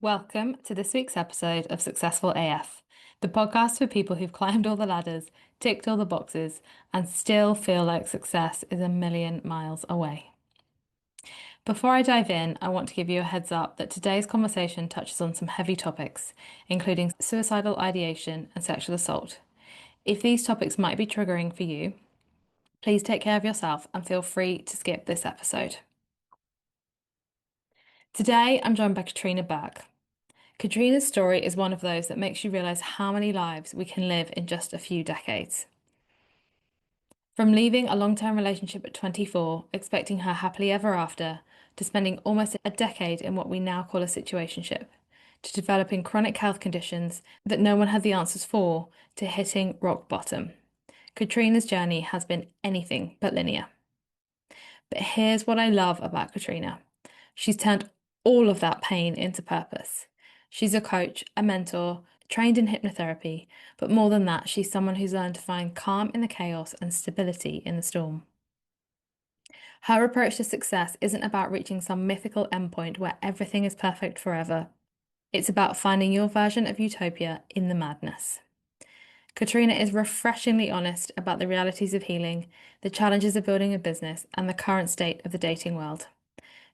Welcome to this week's episode of Successful AF, the podcast for people who've climbed all the ladders, ticked all the boxes, and still feel like success is a million miles away. Before I dive in, I want to give you a heads up that today's conversation touches on some heavy topics, including suicidal ideation and sexual assault. If these topics might be triggering for you, please take care of yourself and feel free to skip this episode. Today, I'm joined by Katrina Burke. Katrina's story is one of those that makes you realise how many lives we can live in just a few decades. From leaving a long-term relationship at 24, expecting her happily ever after, to spending almost a decade in what we now call a situationship, to developing chronic health conditions that no one had the answers for, to hitting rock bottom. Katrina's journey has been anything but linear. But here's what I love about Katrina. She's turned all of that pain into purpose. She's a coach, a mentor, trained in hypnotherapy, but more than that, she's someone who's learned to find calm in the chaos and stability in the storm. Her approach to success isn't about reaching some mythical endpoint where everything is perfect forever. It's about finding your version of utopia in the madness. Katrina is refreshingly honest about the realities of healing, the challenges of building a business, and the current state of the dating world.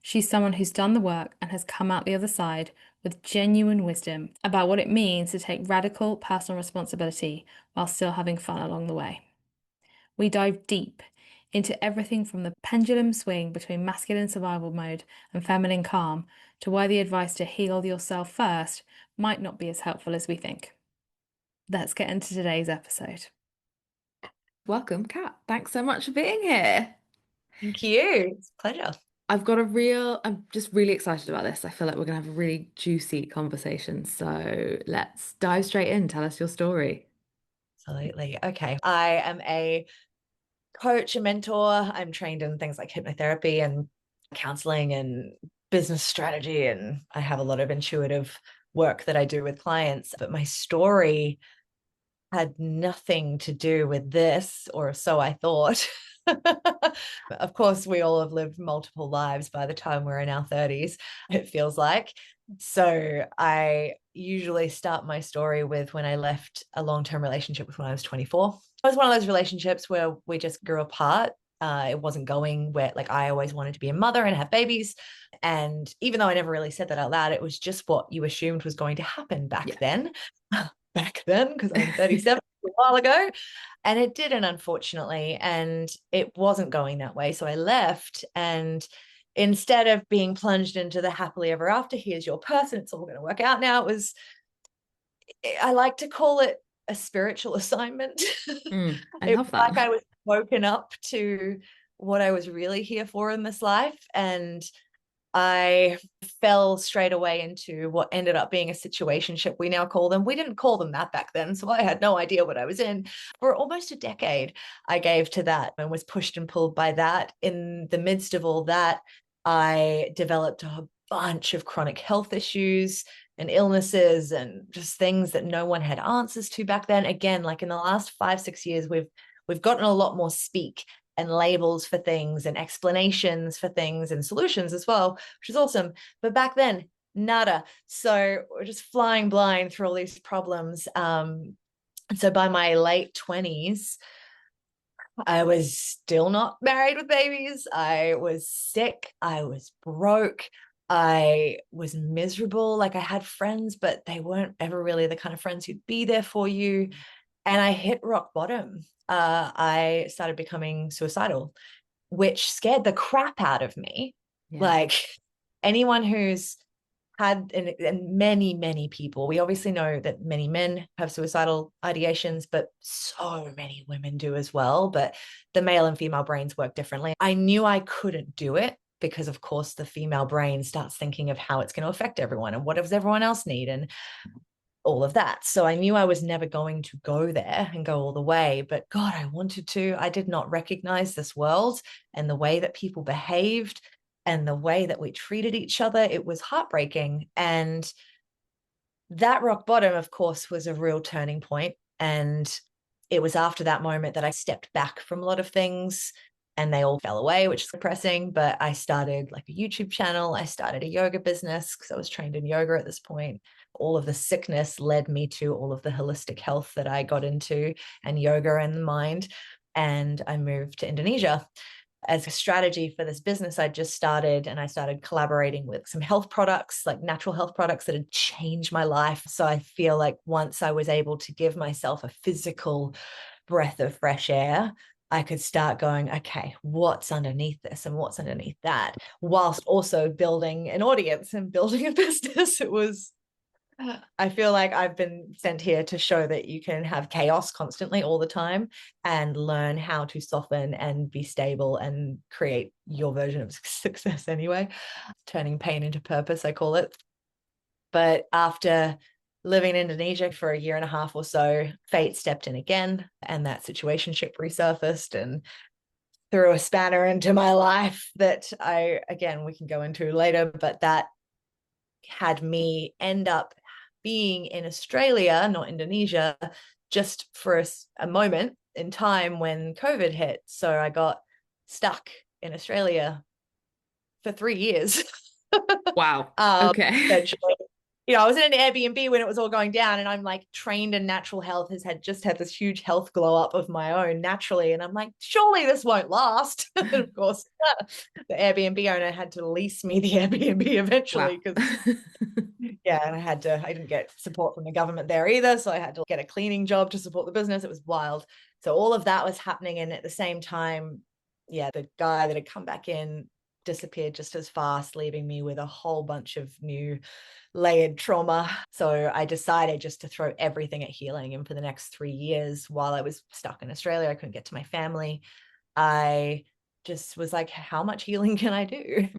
She's someone who's done the work and has come out the other side with genuine wisdom about what it means to take radical personal responsibility while still having fun along the way. We dive deep into everything from the pendulum swing between masculine survival mode and feminine calm to why the advice to heal yourself first might not be as helpful as we think. Let's get into today's episode. Welcome, Kat. Thanks so much for being here. Thank you. It's a pleasure. I'm just really excited about this. I feel like we're going to have a really juicy conversation. So let's dive straight in. Tell us your story. Absolutely. Okay. I am a coach, a mentor. I'm trained in things like hypnotherapy and counseling and business strategy. And I have a lot of intuitive work that I do with clients. But my story had nothing to do with this, or so I thought. Of course, we all have lived multiple lives by the time we're in our 30s, it feels like. So I usually start my story with when I left a long-term relationship with when I was 24. It was one of those relationships where we just grew apart. It wasn't going where, like, I always wanted to be a mother and have babies. And even though I never really said that out loud, it was just what you assumed was going to happen back then. Back then, because I'm 37 a while ago. And it didn't, unfortunately. And it wasn't going that way. So I left. And instead of being plunged into the happily ever after, here's your person, it's all going to work out now, I like to call it a spiritual assignment. I It love was that. like I was woken up to what I was really here for in this life. And I fell straight away into what ended up being a situationship, we now call them. We didn't call them that back then, so I had no idea what I was in. For almost a decade, I gave to that and was pushed and pulled by that. In the midst of all that, I developed a bunch of chronic health issues and illnesses and just things that no one had answers to back then. Again, like in the last 5, 6 years, we've gotten a lot more speak and labels for things and explanations for things and solutions as well, which is awesome. But back then, nada. So we're just flying blind through all these problems. So by my late 20s, I was still not married with babies. I was sick. I was broke. I was miserable. Like, I had friends, but they weren't ever really the kind of friends who'd be there for you. And I hit rock bottom. I started becoming suicidal, which scared the crap out of me. Yeah. Like, anyone who's had, and many, many people, we obviously know that many men have suicidal ideations, but so many women do as well. But the male and female brains work differently. I knew I couldn't do it because, of course, the female brain starts thinking of how it's going to affect everyone and what does everyone else need and all of that. So I knew I was never going to go there and go all the way, but God, I wanted to. I did not recognize this world and the way that people behaved and the way that we treated each other. It was heartbreaking. And that rock bottom, of course, was a real turning point. And it was after that moment that I stepped back from a lot of things and they all fell away, which is depressing. But I started like a YouTube channel. I started a yoga business because I was trained in yoga at this point. All of the sickness led me to all of the holistic health that I got into, and yoga and the mind. And I moved to Indonesia as a strategy for this business I'd just started. And I started collaborating with some health products, like natural health products that had changed my life. So I feel like once I was able to give myself a physical breath of fresh air, I could start going, okay, what's underneath this and what's underneath that, whilst also building an audience and building a business. I feel like I've been sent here to show that you can have chaos constantly all the time and learn how to soften and be stable and create your version of success anyway. Turning pain into purpose, I call it. But after living in Indonesia for a year and a half or so, fate stepped in again, and that situationship resurfaced and threw a spanner into my life that we can go into later, but that had me end up being in Australia, not Indonesia, just for a moment in time when COVID hit. So I got stuck in Australia for 3 years. Wow. Okay. Essentially, I was in an Airbnb when it was all going down, and I'm like trained in natural health, has had just had this huge health glow up of my own naturally. And I'm like, surely this won't last. And of course, the Airbnb owner had to lease me the Airbnb Wow. eventually because yeah, and I didn't get support from the government there either. So I had to get a cleaning job to support the business. It was wild. So all of that was happening. And at the same time, yeah, the guy that had come back in disappeared just as fast, leaving me with a whole bunch of new layered trauma. So I decided just to throw everything at healing. And for the next 3 years, while I was stuck in Australia, I couldn't get to my family. I just was like, how much healing can I do?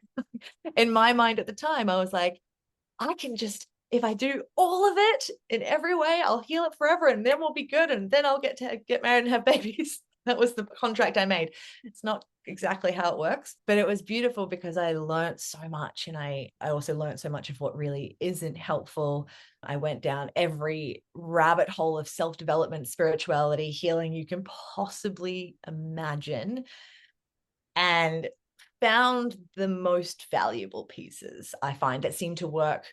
In my mind at the time, I was like, I can just, if I do all of it in every way, I'll heal it forever and then we'll be good. And then I'll get to get married and have babies. That was the contract I made. It's not exactly how it works, but it was beautiful because I learned so much. And I also learned so much of what really isn't helpful. I went down every rabbit hole of self-development, spirituality, healing you can possibly imagine, and found the most valuable pieces I find that seem to work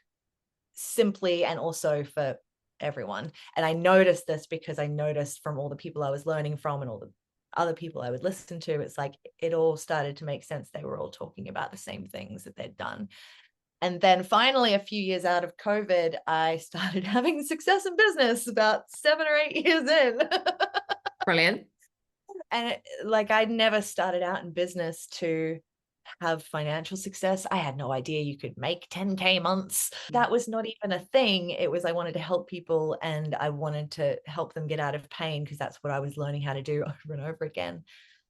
simply and also for everyone. And I noticed this because I noticed from all the people I was learning from and all the other people I would listen to, it's like it all started to make sense. They were all talking about the same things that they'd done. And then finally, a few years out of COVID, I started having success in business about 7 or 8 years in. Brilliant. And like I'd never started out in business to have financial success. I had no idea you could make 10K months. That was not even a thing. It was I wanted to help people and I wanted to help them get out of pain because that's what I was learning how to do over and over again.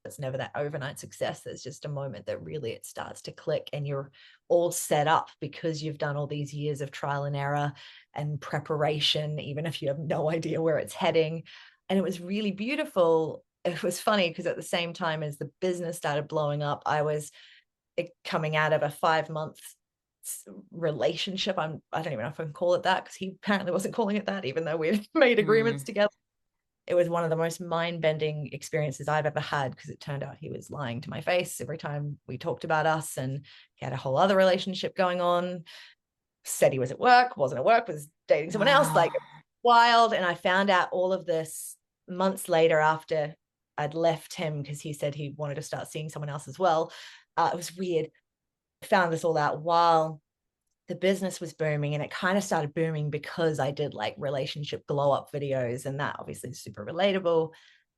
It's never that overnight success. There's just a moment that really it starts to click and you're all set up because you've done all these years of trial and error and preparation, even if you have no idea where it's heading. And it was really beautiful. It was funny because at the same time as the business started blowing up, I was coming out of a 5 month relationship. I don't even know if I can call it that because he apparently wasn't calling it that, even though we made agreements together. It was one of the most mind-bending experiences I've ever had because it turned out he was lying to my face every time we talked about us, and he had a whole other relationship going on. Said he was at work, wasn't at work, was dating someone else, Wow. like wild. And I found out all of this months later after I'd left him because he said he wanted to start seeing someone else as well. It was weird. I found this all out while the business was booming, and it kind of started booming because I did like relationship glow up videos, and that obviously is super relatable.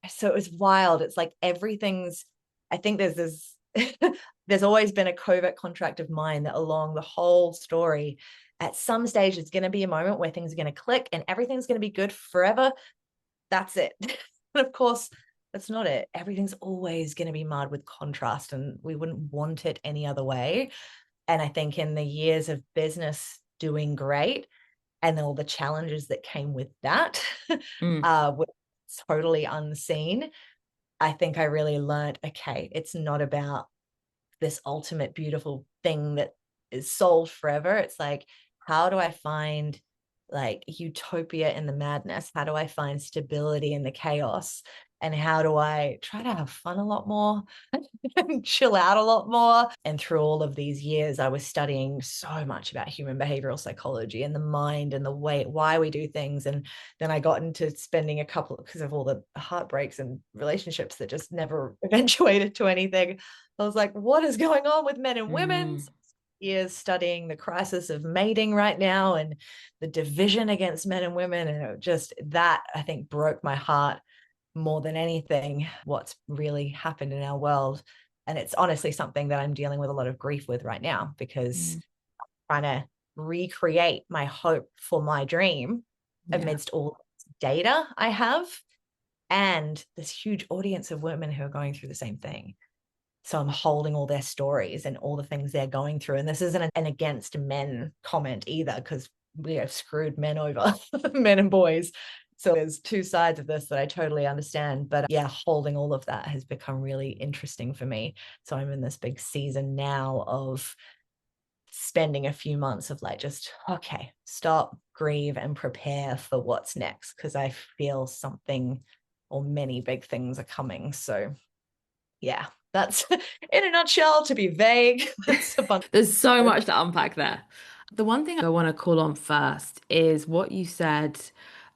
So it was wild. It's like everything's, I think there's this, there's always been a covert contract of mine that along the whole story, at some stage, it's going to be a moment where things are going to click and everything's going to be good forever. That's it. And of course, that's not it. Everything's always going to be marred with contrast, and we wouldn't want it any other way. And I think in the years of business doing great and all the challenges that came with that Mm. were totally unseen. I think I really learned, okay, it's not about this ultimate beautiful thing that is solved forever. It's like, how do I find like utopia in the madness? How do I find stability in the chaos? and how do I try to have fun a lot more and chill out a lot more. And through all of these years, I was studying so much about human behavioral psychology and the mind and the way why we do things. And then I got into spending a couple, because of all the heartbreaks and relationships that just never eventuated to anything. I was like, what is going on with men and women? Mm, Years studying the crisis of mating right now and the division against men and women. And it just, that I think broke my heart more than anything, what's really happened in our world. And it's honestly something that I'm dealing with a lot of grief with right now, because mm, I'm trying to recreate my hope for my dream yeah. amidst all data I have and this huge audience of women who are going through the same thing. So I'm holding all their stories and all the things they're going through. And this isn't an against men comment either, because we have screwed men over, men and boys. So there's two sides of this that I totally understand. But yeah, holding all of that has become really interesting for me. So I'm in this big season now of spending a few months of like, just, okay, stop, grieve, and prepare for what's next. Because I feel something or many big things are coming. So yeah, that's in a nutshell, to be vague. That's a bunch. There's so much to unpack there. The one thing I want to call on first is what you said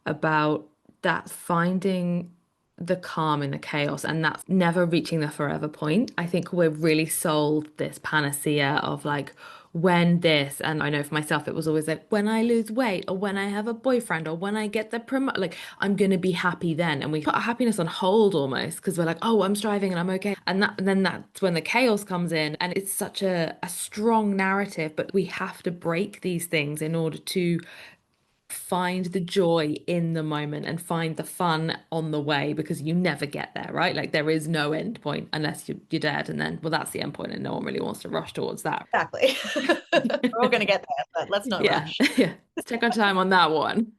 about that finding the calm in the chaos and that's never reaching the forever point. I think we're really sold this panacea of like when this, and I know for myself, it was always like when I lose weight or when I have a boyfriend or when I get the promote, like I'm gonna be happy then. And we put our happiness on hold almost because we're like, oh, I'm striving and I'm okay. And then that's when the chaos comes in and it's such a strong narrative, but we have to break these things in order to find the joy in the moment and find the fun on the way because you never get there, right? Like there is no end point unless you're dead, and then well, that's the end point, and no one really wants to rush towards that. Exactly. We're all going to get there, but let's not Yeah, rush. yeah. Let's take our time on that one.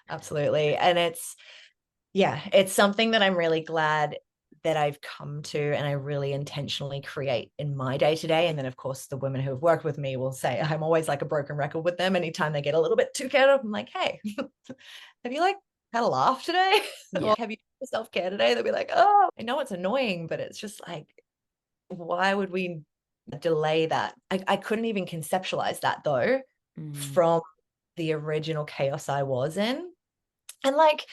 Absolutely. And it's, yeah, it's something that I'm really glad that I've come to and I really intentionally create in my day to day. And then, of course, the women who have worked with me will say I'm always like a broken record with them. Anytime they get a little bit too chaotic, I'm like, hey, have you like had a laugh today? Yeah, Or have you self care today? They'll be like, oh, I know it's annoying, but it's just like, why would we delay that? I couldn't even conceptualize that though mm, from the original chaos I was in. And like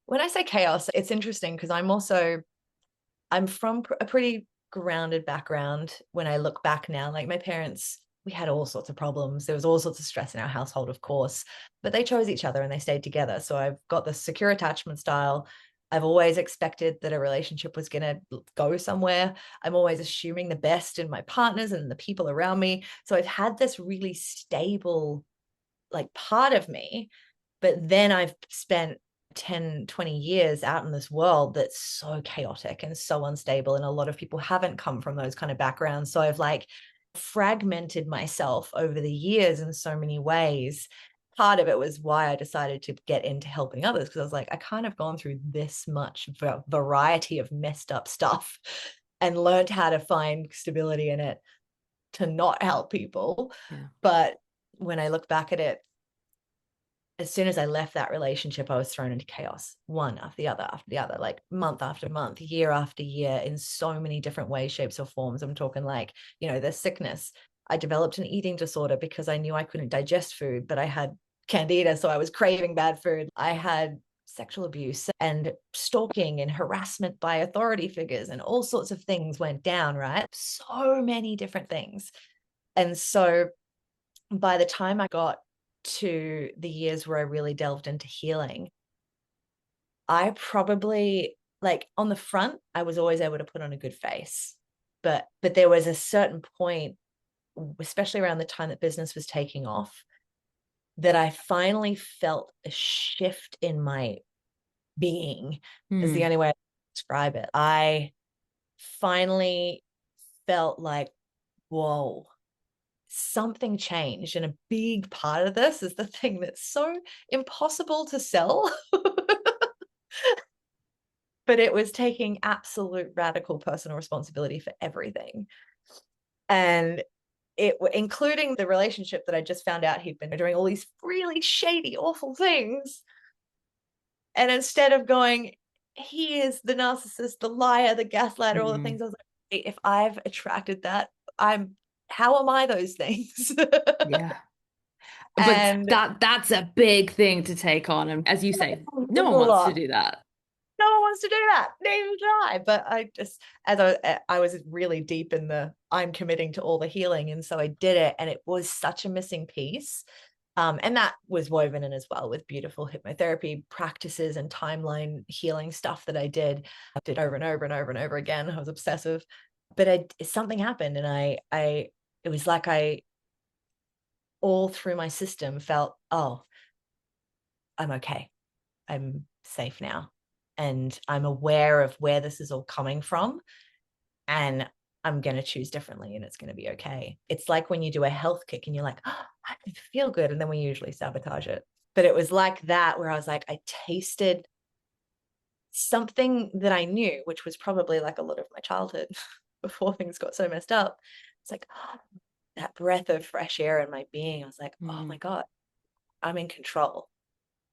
when I say chaos, it's interesting because I'm from a pretty grounded background when I look back now. Like my parents, we had all sorts of problems. There was all sorts of stress in our household, of course, but they chose each other and they stayed together. So I've got the secure attachment style. I've always expected that a relationship was going to go somewhere. I'm always assuming the best in my partners and the people around me. So I've had this really stable, like, part of me, but then I've spent 10, 20 years out in this world that's so chaotic and so unstable. And a lot of people haven't come from those kind of backgrounds. So I've like fragmented myself over the years in so many ways. Part of it was why I decided to get into helping others, because I was like, I can't have gone through this much variety of messed up stuff and learned how to find stability in it to not help people. yeah. But when I look back at it, as soon as I left that relationship, I was thrown into chaos, one after the other, like month after month, year after year, in so many different ways, shapes, or forms. I'm talking like, there's sickness. I developed an eating disorder because I knew I couldn't digest food, but I had candida, so I was craving bad food. I had sexual abuse and stalking and harassment by authority figures, and all sorts of things went down, right? So many different things. And so by the time I got to the years where I really delved into healing, I probably, like, on the front, I was always able to put on a good face. But there was a certain point, especially around the time that business was taking off, that I finally felt a shift in my being, is the Mm, only way to describe it. I finally felt like, whoa, something changed. And a big part of this is the thing that's so impossible to sell, but it was taking absolute radical personal responsibility for everything. And it, including the relationship that I just found out he'd been doing all these really shady, awful things. And instead of going, he is the narcissist, the liar, the gaslighter, all the Mm. things. I was like, "Wait, if I've attracted that, how am I those things?" Yeah. But And that's a big thing to take on. And as you say, no it's a one wants to lot. do that. No one wants to do that. Neither do I. But I just, as I was really deep in the, I'm committing to all the healing, and so I did it, and it was such a missing piece. And that was woven in as well with beautiful hypnotherapy practices and timeline healing stuff that I did over and over and over and over again. I was obsessive, but something happened, and it was like I all through my system felt, oh, I'm okay. I'm safe now. And I'm aware of where this is all coming from. And I'm going to choose differently and it's going to be okay. It's like when you do a health kick and you're like, oh, I feel good. And then we usually sabotage it. But it was like that where I was like, I tasted something that I knew, which was probably like a lot of my childhood before things got so messed up. It's like, oh, that breath of fresh air in my being. I was like, oh my Mm. God, I'm in control.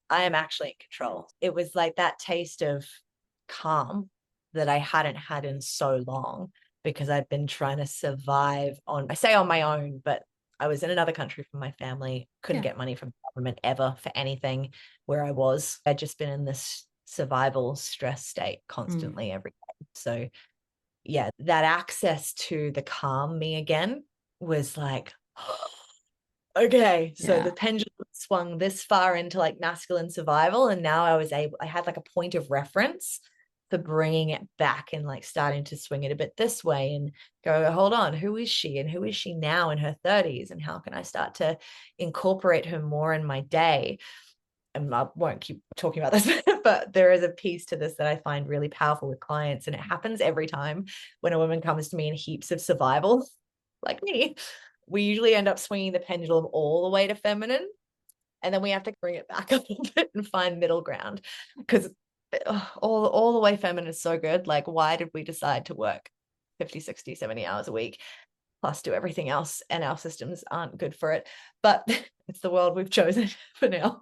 I am actually in control. It was like that taste of calm that I hadn't had in so long because I'd been trying to survive I say on my own, but I was in another country from my family, couldn't Yeah. get money from the government ever for anything where I was. I'd just been in this survival stress state Mm. constantly every day. So, yeah, that access to the calm me again was like, okay, so the Yeah. pendulum swung this far into like masculine survival, and now I had like a point of reference for bringing it back and like starting to swing it a bit this way and go, hold on, who is she and who is she now in her 30s, and how can I start to incorporate her more in my day? And I won't keep talking about this, but there is a piece to this that I find really powerful with clients, and it happens every time when a woman comes to me in heaps of survival, like me. We usually end up swinging the pendulum all the way to feminine, and then we have to bring it back a little bit and find middle ground because all the way feminine is so good. Like, why did we decide to work 50, 60, 70 hours a week plus do everything else, and our systems aren't good for it? But it's the world we've chosen for now.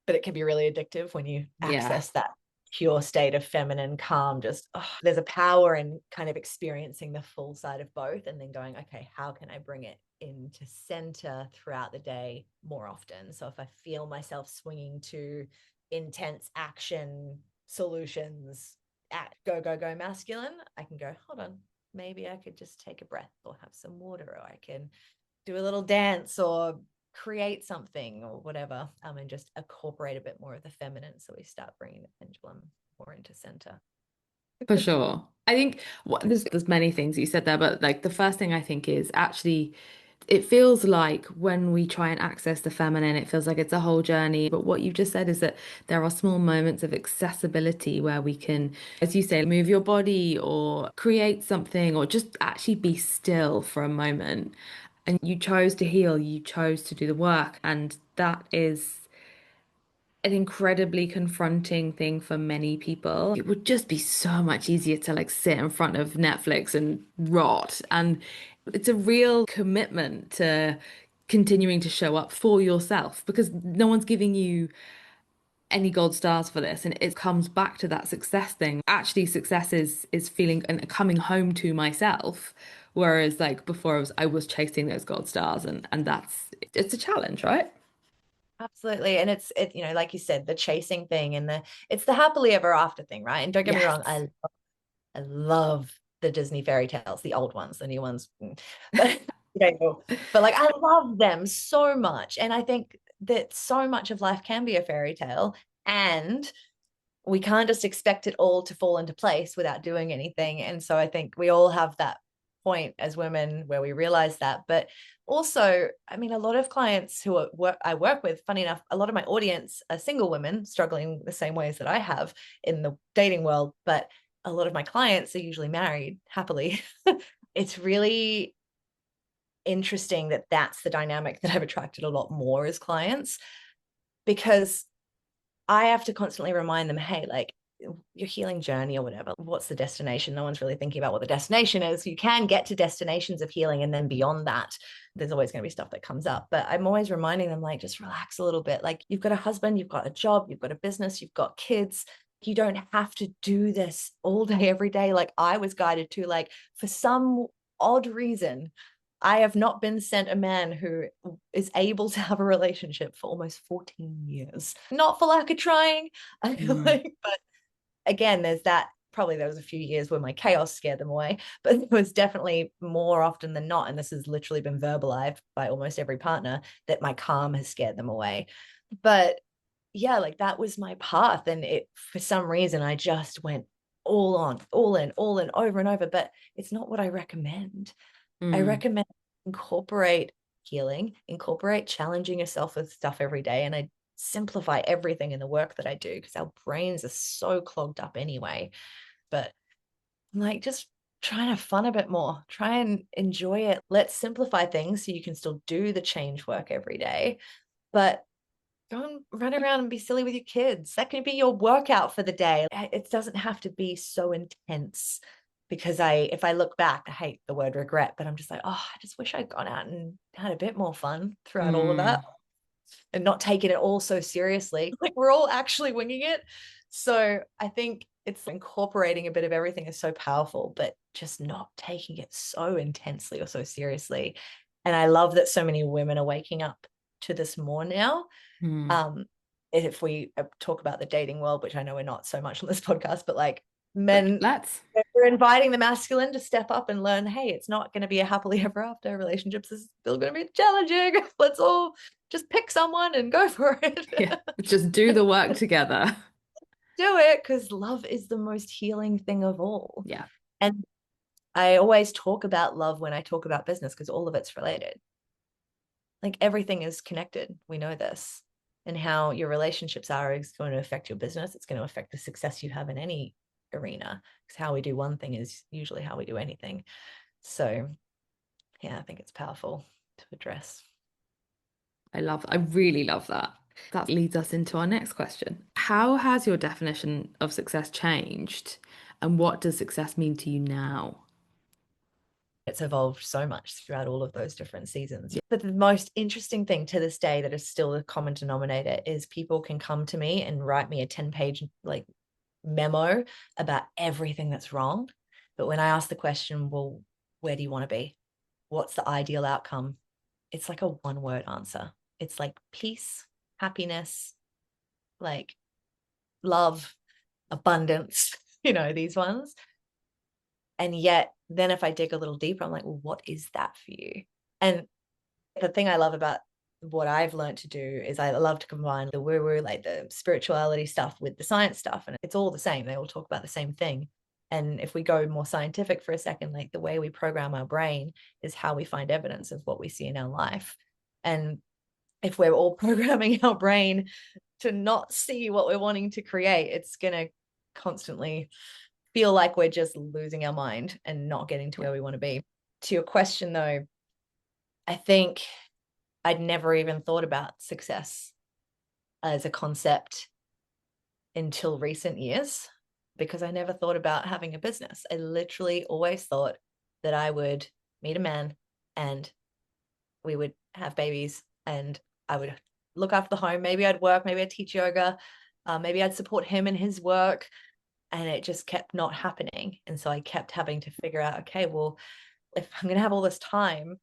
But it can be really addictive when you Yeah. access that pure state of feminine calm. Just there's a power in kind of experiencing the full side of both and then going, okay, how can I bring it into center throughout the day more often? So if I feel myself swinging to intense action solutions at go masculine, I can go, hold on, maybe I could just take a breath or have some water, or I can do a little dance or create something or whatever, and just incorporate a bit more of the feminine, so we start bringing the pendulum more into center. For sure. I think there's many things you said there, but like the first thing I think is actually it feels like when we try and access the feminine, it feels like it's a whole journey. But what you've just said is that there are small moments of accessibility where we can, as you say, move your body or create something or just actually be still for a moment. And you chose to heal, you chose to do the work. And that is an incredibly confronting thing for many people. It would just be so much easier to like sit in front of Netflix and rot. And it's a real commitment to continuing to show up for yourself because no one's giving you any gold stars for this. And it comes back to that success thing. Actually, success is feeling and coming home to myself. Whereas like before I was chasing those gold stars and it's a challenge, right? Absolutely. And like you said, the chasing thing and it's the happily ever after thing, right? And don't get me Yes. wrong, I love the Disney fairy tales, the old ones, the new ones, but but like I love them so much, and I think that so much of life can be a fairy tale, and we can't just expect it all to fall into place without doing anything. And so I think we all have that point as women where we realize that. But also, I mean, a lot of clients I work with, funny enough, a lot of my audience are single women struggling the same ways that I have in the dating world. But a lot of my clients are usually married happily. It's really interesting that that's the dynamic that I've attracted a lot more as clients, because I have to constantly remind them, hey, like your healing journey or whatever, what's the destination? No one's really thinking about what the destination is. You can get to destinations of healing, and then beyond that, there's always going to be stuff that comes up. But I'm always reminding them, like, just relax a little bit. Like, you've got a husband, you've got a job, you've got a business, you've got kids. You don't have to do this all day, every day. Like I was guided to, like, for some odd reason, I have not been sent a man who is able to have a relationship for almost 14 years. Not for lack of trying. I feel Mm. like, but again, there's that. Probably there was a few years where my chaos scared them away, but it was definitely more often than not, and this has literally been verbalized by almost every partner, that my calm has scared them away. But yeah, like that was my path. And it, for some reason, I just went all on, all in, over and over. But it's not what I recommend. I Mm. recommend incorporate healing, incorporate challenging yourself with stuff every day. And I simplify everything in the work that I do because our brains are so clogged up anyway. But like, just try to have fun a bit more, try and enjoy it. Let's simplify things so you can still do the change work every day. But go and run around and be silly with your kids. That can be your workout for the day. It doesn't have to be so intense, because if I look back, I hate the word regret, but I'm just like, oh, I just wish I'd gone out and had a bit more fun throughout all of that Mm. and not taking it all so seriously. Like we're all actually winging it. So I think it's incorporating a bit of everything is so powerful, but just not taking it so intensely or so seriously. And I love that so many women are waking up to this more now. Mm. um if we talk about the dating world, which I know we're not so much on this podcast, but like But men, let's. we're inviting the masculine to step up and learn, hey, it's not going to be a happily ever after. Relationships is still going to be challenging. Let's all just pick someone and go for it. Yeah, let's just do the work together. Do it, because love is the most healing thing of all. Yeah, And I always talk about love when I talk about business, because all of it's related. Like everything is connected. We know this. And how your relationships are is going to affect your business. It's going to affect the success you have in any arena. Because how we do one thing is usually how we do anything. So yeah, I think it's powerful to address. I really love that. That leads us into our next question. How has your definition of success changed? And what does success mean to you now? It's evolved so much throughout all of those different seasons. Yeah. But the most interesting thing to this day that is still the common denominator is people can come to me and write me a 10-page like memo about everything that's wrong. But when I ask the question, well, where do you want to be? What's the ideal outcome? It's like a one-word answer. It's like peace, happiness, like love, abundance, these ones. And yet, then if I dig a little deeper, I'm like, well, what is that for you? And the thing I love about what I've learned to do is I love to combine the woo-woo, like the spirituality stuff, with the science stuff. And it's all the same. They all talk about the same thing. And if we go more scientific for a second, like the way we program our brain is how we find evidence of what we see in our life. And if we're all programming our brain to not see what we're wanting to create, it's going to constantly feel like we're just losing our mind and not getting to Yeah. where we want to be. To your question, though, I think I'd never even thought about success as a concept until recent years, because I never thought about having a business. I literally always thought that I would meet a man and we would have babies and I would look after the home. Maybe I'd work, maybe I'd teach yoga, maybe I'd support him in his work. And it just kept not happening. And so I kept having to figure out, okay, well, if I'm going to have all this time,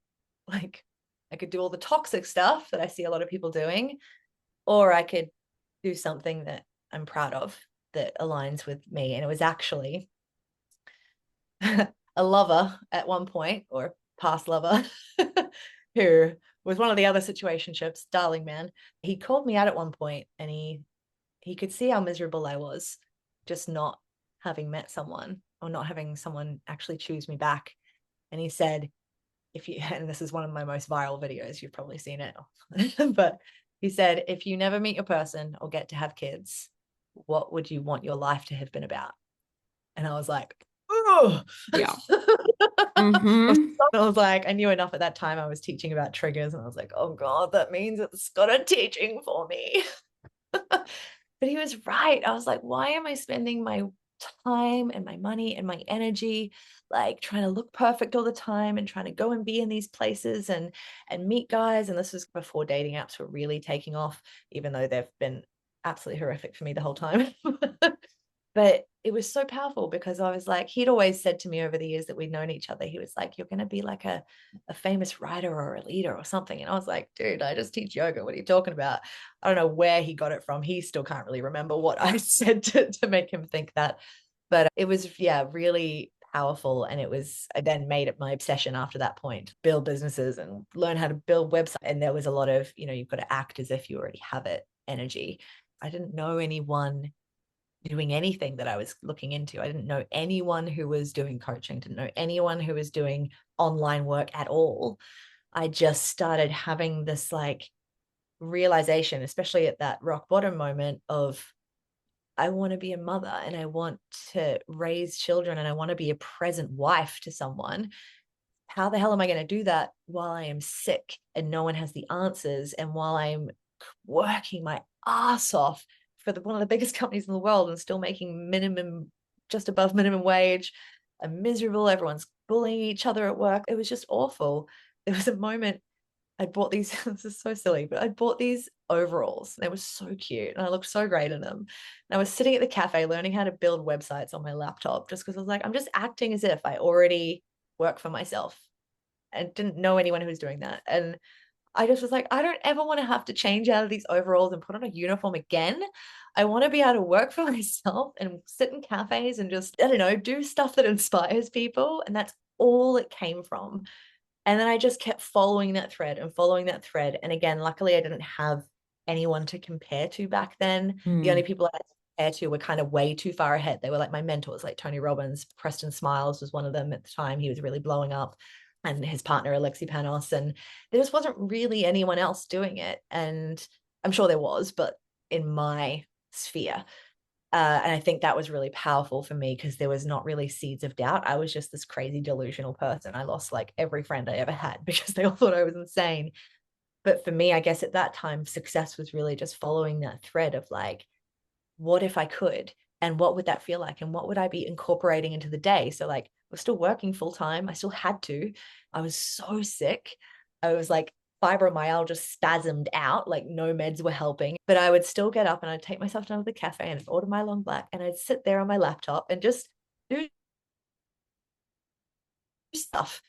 like I could do all the toxic stuff that I see a lot of people doing, or I could do something that I'm proud of that aligns with me. And it was actually a lover at one point, or past lover, who was one of the other situationships, darling man. He called me out at one point and he could see how miserable I was, just not having met someone or not having someone actually choose me back. And he said, if you, and this is one of my most viral videos, you've probably seen it, but he said, if you never meet your person or get to have kids, what would you want your life to have been about? And I was like, oh. Yeah. Mm-hmm. I was like, I knew enough at that time. I was teaching about triggers, and I was like, oh God, that means it's got a teaching for me. But he was right. I was like, why am I spending my time and my money and my energy like trying to look perfect all the time and trying to go and be in these places and meet guys? And this was before dating apps were really taking off, even though they've been absolutely horrific for me the whole time. But it was so powerful because I was like, he'd always said to me over the years that we'd known each other, he was like, you're going to be like a famous writer or a leader or something. And I was like, dude, I just teach yoga. What are you talking about? I don't know where he got it from. He still can't really remember what I said to make him think that. But it was, yeah, really powerful. And I then made it my obsession after that point, build businesses and learn how to build websites. And there was a lot of, you've got to act as if you already have it energy. I didn't know anyone doing anything that I was looking into. I didn't know anyone who was doing coaching, didn't know anyone who was doing online work at all. I just started having this like realization, especially at that rock bottom moment of, I want to be a mother and I want to raise children and I want to be a present wife to someone. How the hell am I going to do that while I am sick and no one has the answers, and while I'm working my ass off for one of the biggest companies in the world and still making just above minimum wage? I'm miserable. Everyone's bullying each other at work. It was just awful. There was a moment I bought these, this is so silly, but I bought these overalls. They were so cute and I looked so great in them. And I was sitting at the cafe learning how to build websites on my laptop just because I was like, I'm just acting as if I already work for myself and didn't know anyone who was doing that. And I just was like, I don't ever want to have to change out of these overalls and put on a uniform again. I want to be able to work for myself and sit in cafes and just, I don't know, do stuff that inspires people. And that's all it came from. And then I just kept following that thread and following that thread. And again, luckily, I didn't have anyone to compare to back then. The only Mm. people I had to compare to were kind of way too far ahead. They were like my mentors, like Tony Robbins. Preston Smiles was one of them at the time. He was really blowing up, and his partner, Alexi Panos. And there just wasn't really anyone else doing it. And I'm sure there was, but in my sphere. And I think that was really powerful for me because there was not really seeds of doubt. I was just this crazy delusional person. I lost like every friend I ever had because they all thought I was insane. But for me, I guess at that time, success was really just following that thread of like, what if I could? And what would that feel like? And what would I be incorporating into the day? So, like, we're still working full time. I still had to. I was so sick. I was like, fibromyalgia spasmed out, like, no meds were helping. But I would still get up and I'd take myself down to the cafe and I'd order my long black and I'd sit there on my laptop and just do stuff.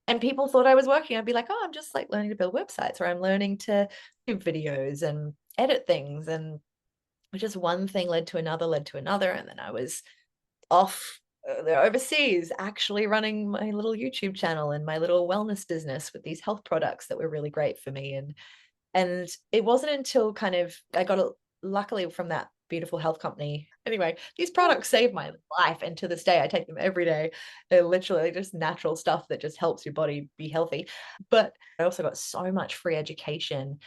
And people thought I was working. I'd be like, oh, I'm just like learning to build websites, or I'm learning to do videos and edit things. And just one thing led to another, led to another. And then I was off overseas, actually running my little YouTube channel and my little wellness business with these health products that were really great for me. And it wasn't until kind of I got a, luckily from that beautiful health company. Anyway, these products saved my life, and to this day I take them every day. They're literally just natural stuff that just helps your body be healthy. But I also got so much free education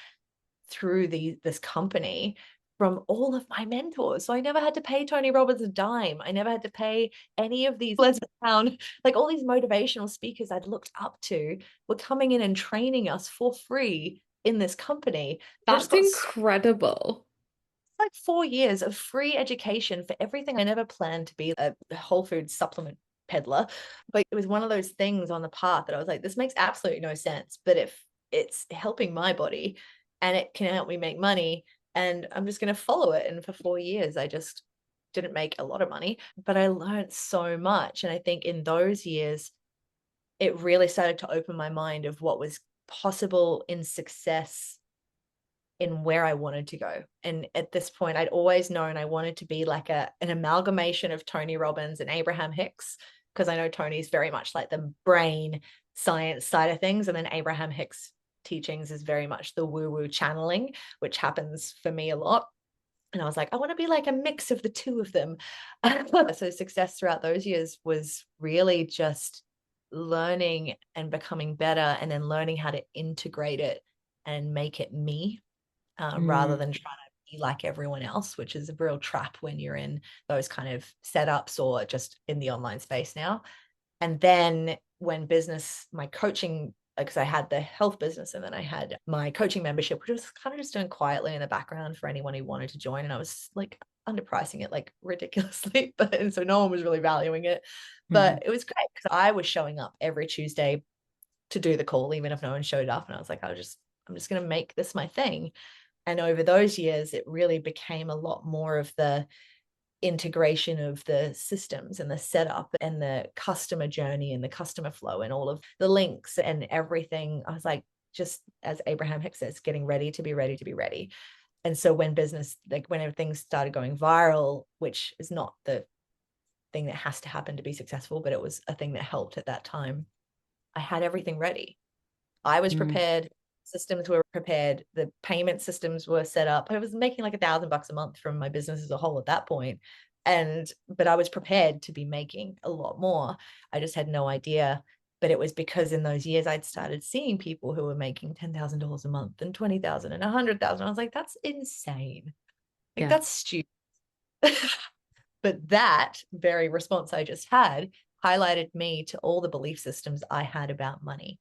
through this company from all of my mentors. So I never had to pay Tony Robbins a dime. I never had to pay any of these let's down, like all these motivational speakers I'd looked up to were coming in and training us for free in this company. I just That's got so, incredible. like 4 years of free education for everything. I never planned to be a Whole Foods supplement peddler, but it was one of those things on the path that I was like, this makes absolutely no sense. But if it's helping my body and it can help me make money, and I'm just going to follow it. And for 4 years, I just didn't make a lot of money, but I learned so much. And I think in those years, it really started to open my mind of what was possible in success in where I wanted to go. And at this point, I'd always known I wanted to be like an amalgamation of Tony Robbins and Abraham Hicks, because I know Tony's very much like the brain science side of things. And then Abraham Hicks' teachings is very much the woo-woo channeling, which happens for me a lot. And I was like, I want to be like a mix of the two of them. So success throughout those years was really just learning and becoming better, and then learning how to integrate it and make it me, rather Mm. than trying to be like everyone else, which is a real trap when you're in those kind of setups or just in the online space now. And then when my coaching, because I had the health business and then I had my coaching membership, which was kind of just doing quietly in the background for anyone who wanted to join. And I was like underpricing it like ridiculously, and so no one was really valuing it. Mm. But it was great because I was showing up every Tuesday to do the call, even if no one showed up. And I was like, I'm just going to make this my thing. And over those years, it really became a lot more of integration of the systems and the setup and the customer journey and the customer flow and all of the links and everything. I was like, just as Abraham Hicks says, getting ready to be ready to be ready. And so when business, like when everything started going viral, which is not the thing that has to happen to be successful, but it was a thing that helped at that time, I had everything ready. I was Mm. prepared. Systems were prepared. The payment systems were set up. I was making like $1,000 a month from my business as a whole at that point. But I was prepared to be making a lot more. I just had no idea. But it was because in those years I'd started seeing people who were making $10,000 a month and 20,000 and 100,000. I was like, that's insane. Like Yeah. that's stupid. But that very response I just had highlighted me to all the belief systems I had about money.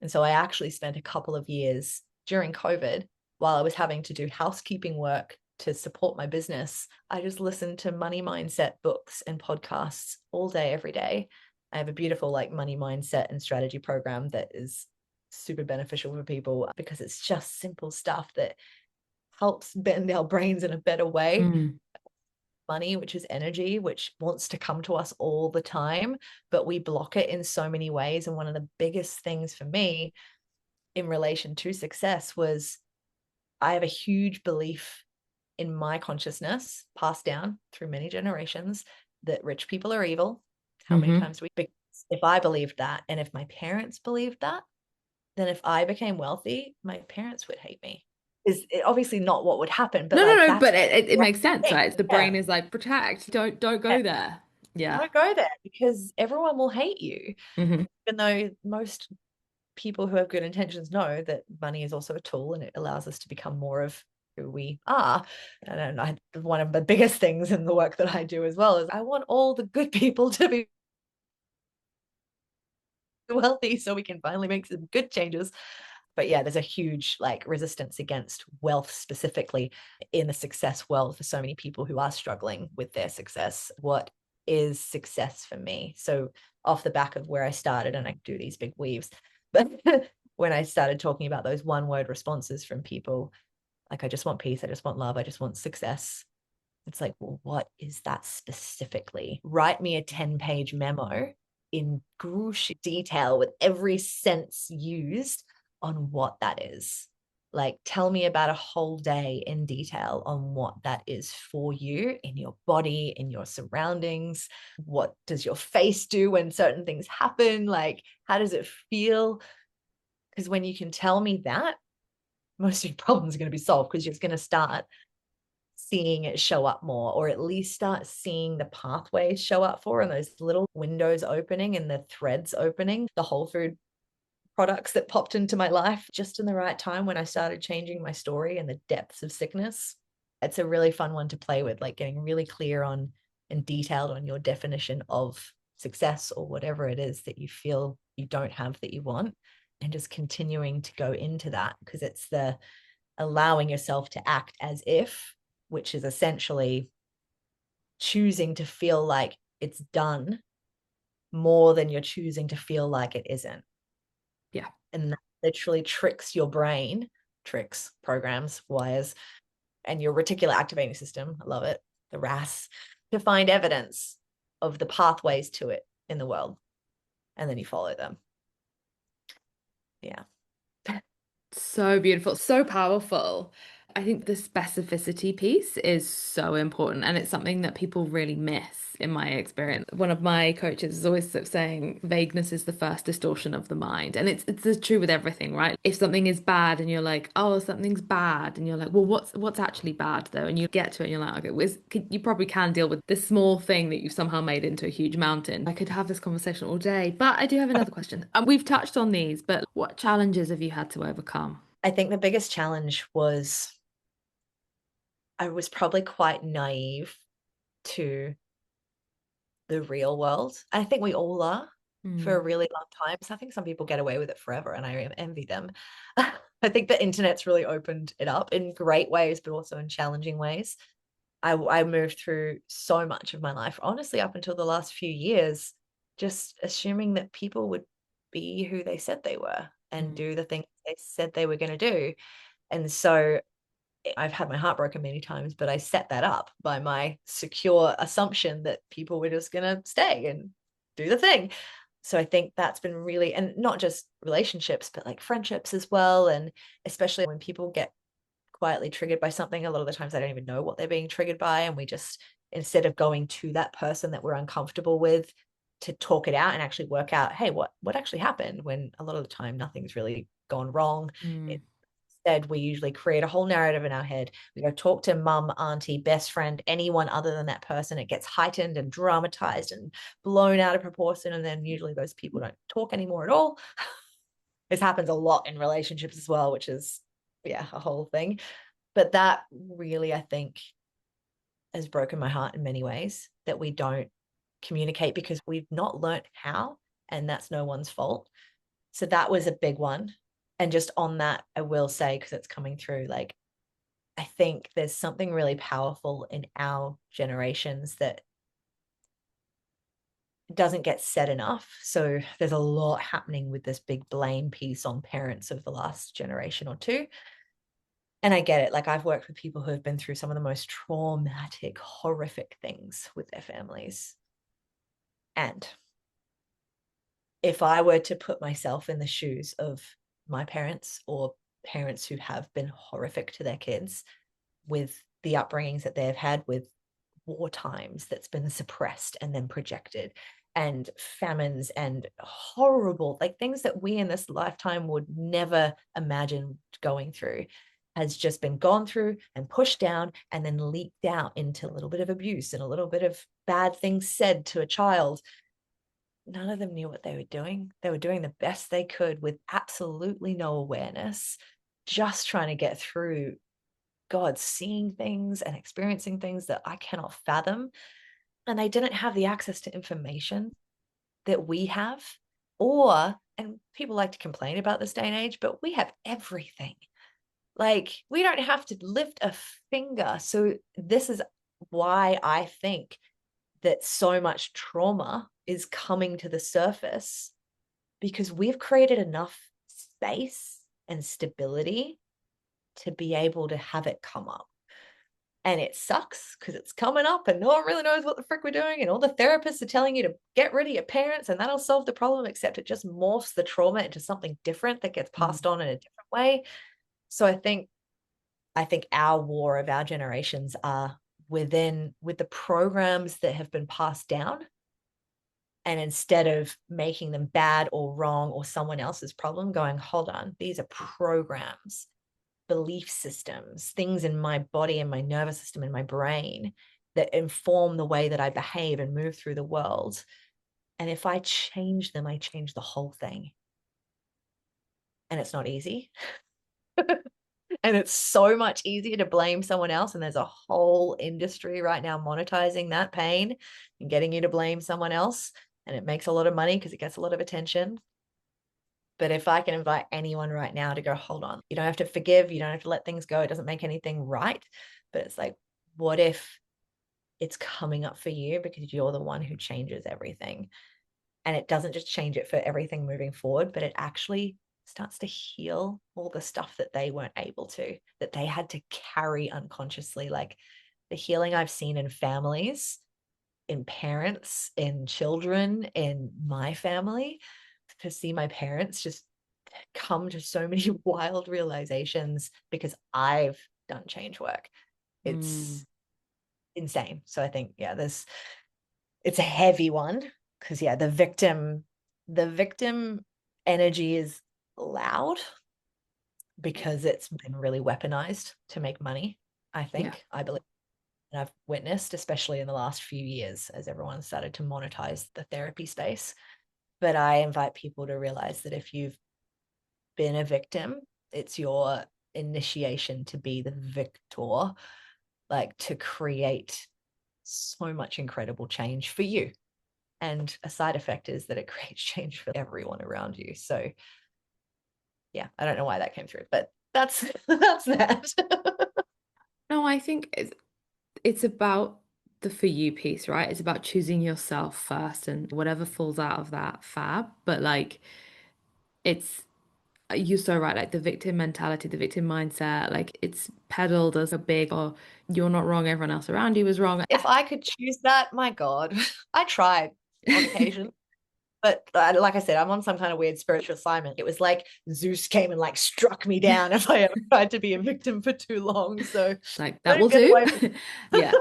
And so I actually spent a couple of years during COVID while I was having to do housekeeping work to support my business. I just listened to money mindset books and podcasts all day, every day. I have a beautiful like money mindset and strategy program that is super beneficial for people because it's just simple stuff that helps bend our brains in a better way. Mm. Money, which is energy, which wants to come to us all the time, but we block it in so many ways. And one of the biggest things for me in relation to success was I have a huge belief in my consciousness passed down through many generations that rich people are evil. How many Mm-hmm. times do we, because if I believed that, and if my parents believed that, then if I became wealthy, my parents would hate me. Is it obviously not what would happen, but No, no, like no, that's but it makes sense, right. right? The Yeah, brain is like, protect, don't yeah. go there. Yeah. Don't go there because everyone will hate you. Hmm. Even though most people who have good intentions know that money is also a tool and it allows us to become more of who we are. And one of the biggest things in the work that I do as well is I want all the good people to be wealthy so we can finally make some good changes. But yeah, there's a huge like resistance against wealth specifically in the success world for so many people who are struggling with their success. What is success for me? So off the back of where I started, and I do these big weaves, but when I started talking about those one word responses from people, like I just want peace, I just want love, I just want success. It's like, well, what is that specifically? Write me a 10-page memo in gruesome detail with every sense used on what that is. Like, tell me about a whole day in detail on what that is for you in your body, in your surroundings. What does your face do when certain things happen? Like, how does it feel? Because when you can tell me that, most of your problems are going to be solved because you're just going to start seeing it show up more, or at least start seeing the pathways show up for and those little windows opening and the threads opening. The whole food products that popped into my life just in the right time when I started changing my story and the depths of sickness. It's a really fun one to play with, like getting really clear on and detailed on your definition of success or whatever it is that you feel you don't have that you want, and just continuing to go into that because it's the allowing yourself to act as if, which is essentially choosing to feel like it's done more than you're choosing to feel like it isn't. Yeah. And that literally tricks your brain, tricks, programs, wires, and your reticular activating system. I love it, the RAS, to find evidence of the pathways to it in the world. And then you follow them. Yeah. So beautiful, so powerful. I think the specificity piece is so important, and it's something that people really miss in my experience. One of my coaches is always sort of saying vagueness is the first distortion of the mind, and it's true with everything, right? If something is bad and you're like, oh, something's bad, and you're like, well, what's actually bad though? And you get to it and you're like, okay, you probably can deal with this small thing that you've somehow made into a huge mountain. I could have this conversation all day, but I do have another question. We've touched on these, but what challenges have you had to overcome? I think the biggest challenge was I was probably quite naive to the real world. I think we all are for a Mm. really long time. So I think some people get away with it forever, and I envy them. I think the internet's really opened it up in great ways, but also in challenging ways. I moved through so much of my life, honestly, up until the last few years, just assuming that people would be who they said they were and Mm. do the things they said they were going to do. And so I've had my heart broken many times, but I set that up by my secure assumption that people were just going to stay and do the thing. So I think that's been really, and not just relationships, but like friendships as well. And especially when people get quietly triggered by something, a lot of the times they don't even know what they're being triggered by. And we just, instead of going to that person that we're uncomfortable with to talk it out and actually work out, hey, what actually happened, when a lot of the time nothing's really gone wrong. Mm. Instead, we usually create a whole narrative in our head. We go talk to mum, auntie, best friend, anyone other than that person. It gets heightened and dramatized and blown out of proportion. And then usually those people don't talk anymore at all. This happens a lot in relationships as well, which is, yeah, a whole thing. But that really, I think, has broken my heart in many ways, that we don't communicate because we've not learnt how, and that's no one's fault. So that was a big one. And just on that, I will say, because it's coming through, like, I think there's something really powerful in our generations that doesn't get said enough. So there's a lot happening with this big blame piece on parents of the last generation or two. And I get it. Like, I've worked with people who have been through some of the most traumatic, horrific things with their families. And if I were to put myself in the shoes of my parents, or parents who have been horrific to their kids, with the upbringings that they've had, with war times that's been suppressed and then projected, and famines and horrible, like, things that we in this lifetime would never imagine going through, has just been gone through and pushed down and then leaked out into a little bit of abuse and a little bit of bad things said to a child. None of them knew what they were doing. They were doing the best they could with absolutely no awareness, just trying to get through. God, seeing things and experiencing things that I cannot fathom. And they didn't have the access to information that we have. Or, and people like to complain about this day and age, but we have everything. Like, we don't have to lift a finger. So this is why I think that so much trauma is coming to the surface, because we've created enough space and stability to be able to have it come up. And it sucks because it's coming up and no one really knows what the frick we're doing. And all the therapists are telling you to get rid of your parents and that'll solve the problem, except it just morphs the trauma into something different that gets Mm. passed on in a different way. So I think our war of our generations are with the programs that have been passed down. And instead of making them bad or wrong or someone else's problem, going, hold on, these are programs, belief systems, things in my body and my nervous system and my brain that inform the way that I behave and move through the world. And if I change them, I change the whole thing. And it's not easy. And it's so much easier to blame someone else. And there's a whole industry right now monetizing that pain and getting you to blame someone else. And it makes a lot of money because it gets a lot of attention. But if I can invite anyone right now to go, hold on, you don't have to forgive, you don't have to let things go. It doesn't make anything right. But it's like, what if it's coming up for you because you're the one who changes everything? And it doesn't just change it for everything moving forward, but it actually starts to heal all the stuff that they weren't able to, that they had to carry unconsciously. Like, the healing I've seen in families, in parents, in children, in my family, to see my parents just come to so many wild realizations because I've done change work. Mm. It's insane. So I think, yeah, it's a heavy one because, yeah, the victim energy is loud because it's been really weaponized to make money. I Yeah. think, I believe, and I've witnessed, especially in the last few years, as everyone started to monetize the therapy space. But I invite people to realize that if you've been a victim, it's your initiation to be the victor, like, to create so much incredible change for you. And a side effect is that it creates change for everyone around you. So yeah, I don't know why that came through, but that's that's that. No, I think it's about the for you piece, right? It's about choosing yourself first and whatever falls out of that, fab. But like it's You're so right. Like the victim mentality, the victim mindset, like it's peddled as a big, or you're not wrong, everyone else around you was wrong. If I could choose that, my God, I tried on occasion. But like I said, I'm on some kind of weird spiritual assignment. It was like Zeus came and like struck me down if I ever tried to be a victim for too long. So Like I that will didn't get do. away with it. Yeah.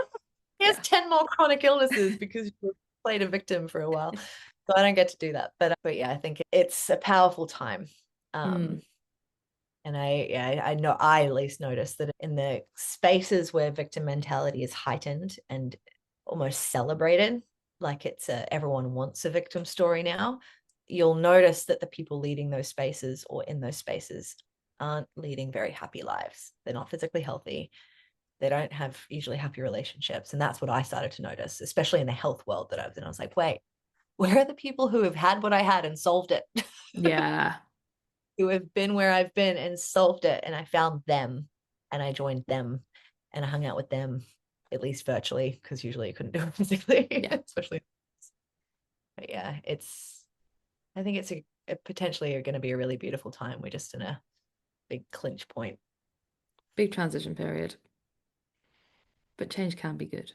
Here's Yeah. 10 more chronic illnesses because you played a victim for a while. So I don't get to do that. But yeah, I think it's a powerful time. Mm, Um, and I know I at least noticed that in the spaces where victim mentality is heightened and almost celebrated, like everyone wants a victim story now, you'll notice that the people leading those spaces or in those spaces aren't leading very happy lives. They're not physically healthy. They don't have usually happy relationships. And that's what I started to notice, especially in the health world that I was in. I was like, wait, where are the people who have had what I had and solved it? yeah. Who have been where I've been and solved it. And I found them and I joined them and I hung out with them, at least virtually, because usually you couldn't do it physically, Yeah. especially. But yeah, I think it's a potentially going to be a really beautiful time. We're just in a big clinch point. Big transition period, but change can be good.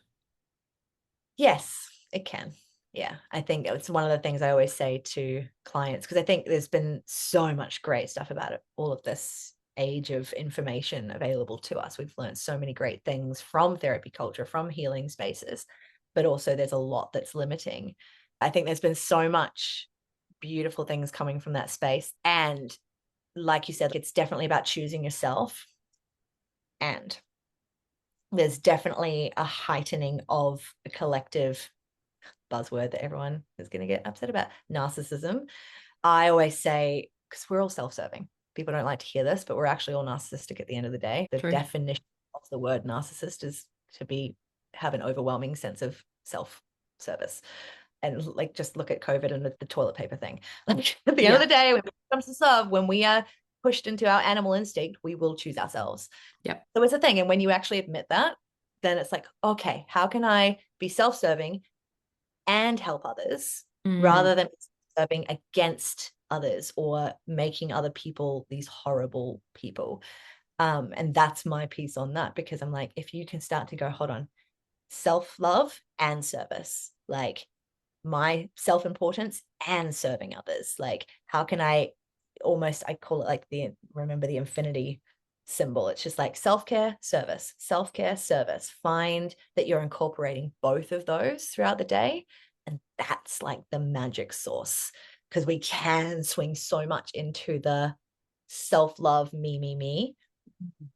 Yes, it can. Yeah, I think it's one of the things I always say to clients because I think there's been so much great stuff about it, all of this age of information available to us. We've learned so many great things from therapy culture, from healing spaces, but also there's a lot that's limiting. I think there's been so much beautiful things coming from that space. And like you said, it's definitely about choosing yourself. And there's definitely a heightening of a collective buzzword that everyone is going to get upset about, narcissism. I always say, because we're all self-serving. People don't like to hear this, but we're actually all narcissistic at the end of the day. The True. definition of the word narcissist is to have an overwhelming sense of self-service. And like just look at COVID and the toilet paper thing. Like at the end of Yeah. the day, when it comes to serve, when we are pushed into our animal instinct, we will choose ourselves. Yep. So it's a thing. And when you actually admit that, then it's like, okay, how can I be self-serving and help others Mm, rather than serving against others or making other people these horrible people. And that's my piece on that because I'm like, if you can start to go, hold on, self-love and service, like my self-importance and serving others. Like, how can I call it like remember the infinity symbol. It's just like self-care, service, self-care, service. Find that you're incorporating both of those throughout the day. And that's like the magic sauce because we can swing so much into the self-love, me,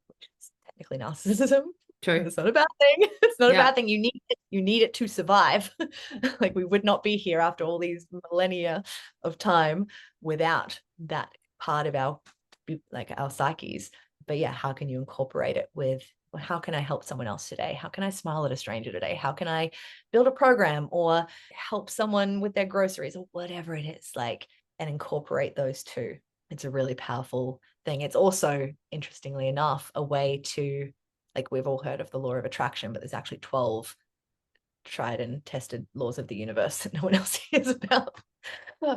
which is technically narcissism. true. It's not a bad thing. It's not a Yeah. bad thing. You need it to survive. Like we would not be here after all these millennia of time without that part of our psyches. But yeah, how can you incorporate it with how can I help someone else today? How can I smile at a stranger today? How can I build a program or help someone with their groceries or whatever it is, like, and incorporate those two? It's a really powerful thing. It's also, interestingly enough, a way to, like, we've all heard of the law of attraction, but there's actually 12 tried and tested laws of the universe that no one else hears about.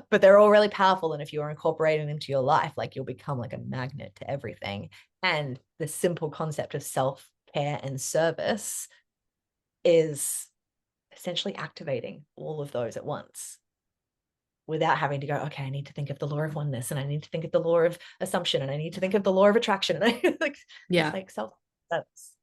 But they're all really powerful. And if you're incorporating them to your life, like you'll become like a magnet to everything. And the simple concept of self-care and service is essentially activating all of those at once without having to go, okay, I need to think of the law of oneness and I need to think of the law of assumption and I need to think of the law of attraction. And I like just Yeah. like self that's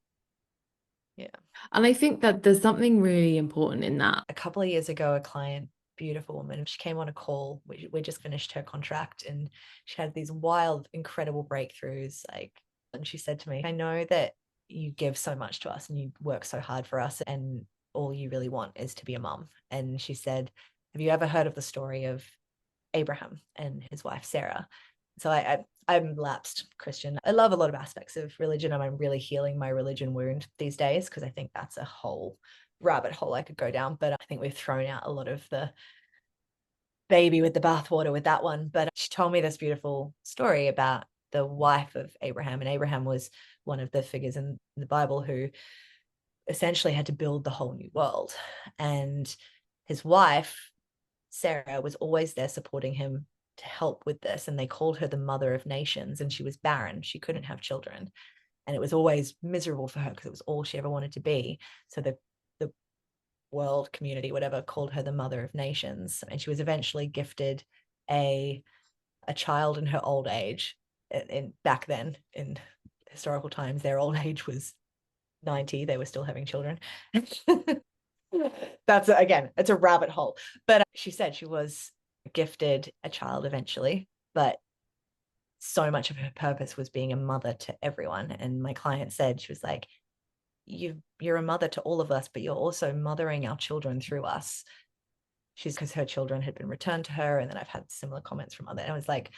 yeah. And I think that there's something really important in that. A couple of years ago, a client, beautiful woman, she came on a call. We just finished her contract and she had these wild, incredible breakthroughs. Like, and she said to me, I know that you give so much to us and you work so hard for us, and all you really want is to be a mum. And she said, have you ever heard of the story of Abraham and his wife, Sarah? So I'm lapsed Christian. I love a lot of aspects of religion and I'm really healing my religion wound these days because I think that's a whole rabbit hole I could go down. But I think we've thrown out a lot of the baby with the bathwater with that one. But she told me this beautiful story about the wife of Abraham. And Abraham was one of the figures in the Bible who essentially had to build the whole new world. And his wife, Sarah, was always there supporting him to help with this, and they called her the mother of nations, and she was barren. She couldn't have children. And it was always miserable for her because it was all she ever wanted to be. So the world community, whatever, called her the mother of nations. And she was eventually gifted a child in her old age. In back then, in historical times, their old age was 90. They were still having children. That's again, it's a rabbit hole. But she said she was gifted a child eventually, but so much of her purpose was being a mother to everyone. And my client said, she was like, you're a mother to all of us, but you're also mothering our children through us. She's because her children had been returned to her. And then I've had similar comments from other. And I was like,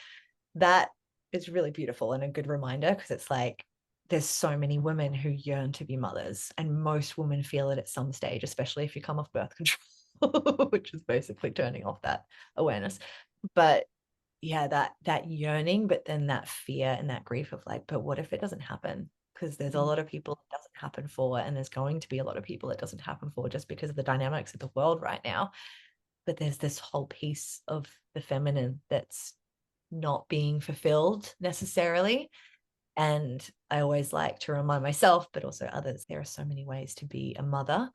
that is really beautiful and a good reminder, because it's like there's so many women who yearn to be mothers, and most women feel it at some stage, especially if you come off birth control, which is basically turning off that awareness. But yeah, that yearning, but then that fear and that grief of like, but what if it doesn't happen? Because there's a lot of people it doesn't happen for, and there's going to be a lot of people it doesn't happen for, just because of the dynamics of the world right now. But there's this whole piece of the feminine that's not being fulfilled necessarily. And I always like to remind myself, but also others, there are so many ways to be a mother.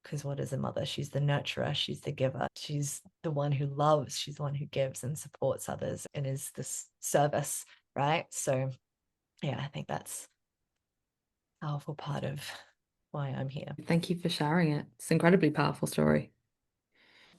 Because what is a mother? She's the nurturer, she's the giver, she's the one who loves, she's the one who gives and supports others and is this service, right? So yeah, I think that's a powerful part of why I'm here. Thank you for sharing it. It's an incredibly powerful story.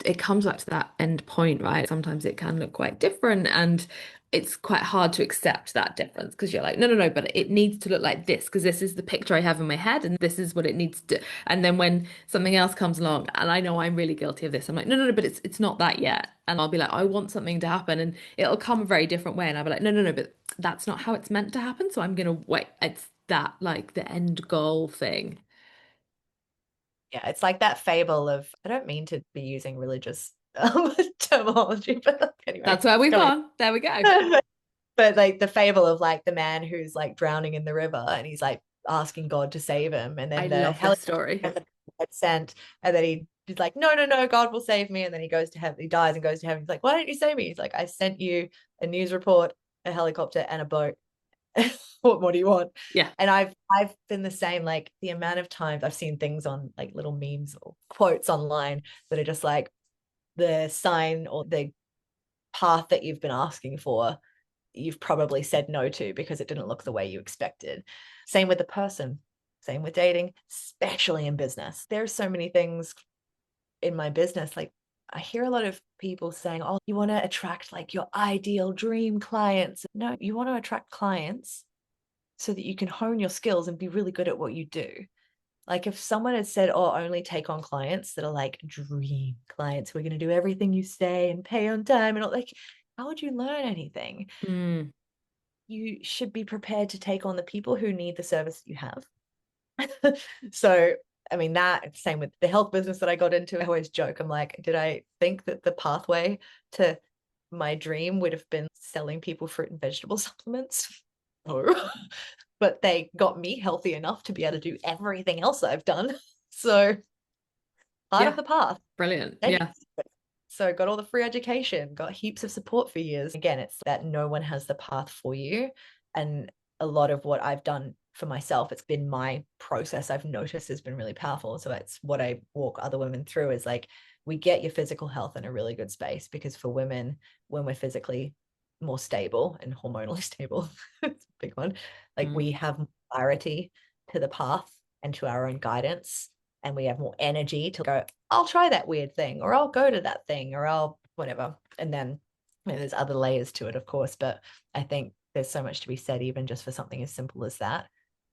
It comes back to that end point, right? Sometimes it can look quite different, and it's quite hard to accept that difference because you're like, no, no, no, but it needs to look like this because this is the picture I have in my head and this is what it needs to. And then when something else comes along, and I know I'm really guilty of this, I'm like, no, no, no, but it's not that yet. And I'll be like, I want something to happen, and it'll come a very different way. And I'll be like, no, no, no, but that's not how it's meant to happen. So I'm gonna wait. It's that like the end goal thing. Yeah, it's like that fable of, I don't mean to be using religious terminology, but anyway, That's where it's we've coming. gone. There we go. But like the fable of like the man who's like drowning in the river, and he's like asking God to save him, and I then the love this helicopter story. gets sent, and then he's like, no, no, no, God will save me, and then he goes to heaven, he dies and goes to heaven. He's like, why don't you save me? He's like, I sent you a news report, a helicopter, and a boat. What more do you want? Yeah. And I've been the same. Like the amount of times I've seen things on like little memes or quotes online that are just like the sign or the path that you've been asking for, you've probably said no to because it didn't look the way you expected. Same with the person, same with dating, especially in business. There's so many things in my business. Like I hear a lot of people saying, oh, you want to attract like your ideal dream clients. No, you want to attract clients so that you can hone your skills and be really good at what you do. Like if someone had said, oh, only take on clients that are like dream clients, we're going to do everything you say and pay on time and all, like, how would you learn anything? Mm. You should be prepared to take on the people who need the service you have. So, I mean, that same with the health business that I got into. I always joke, I'm like, did I think that the pathway to my dream would have been selling people fruit and vegetable supplements? No. But they got me healthy enough to be able to do everything else I've done. So part of Yeah. the path. Brilliant. And Yeah. so got all the free education, got heaps of support for years. Again, it's that no one has the path for you. And a lot of what I've done for myself, it's been my process I've noticed has been really powerful. So it's what I walk other women through is like, we get your physical health in a really good space, because for women, when we're physically more stable and hormonally stable, it's a big one, like Mm. we have clarity to the path and to our own guidance, and we have more energy to go, I'll try that weird thing, or I'll go to that thing, or I'll whatever. And then there's other layers to it, of course, but I think there's so much to be said, even just for something as simple as that,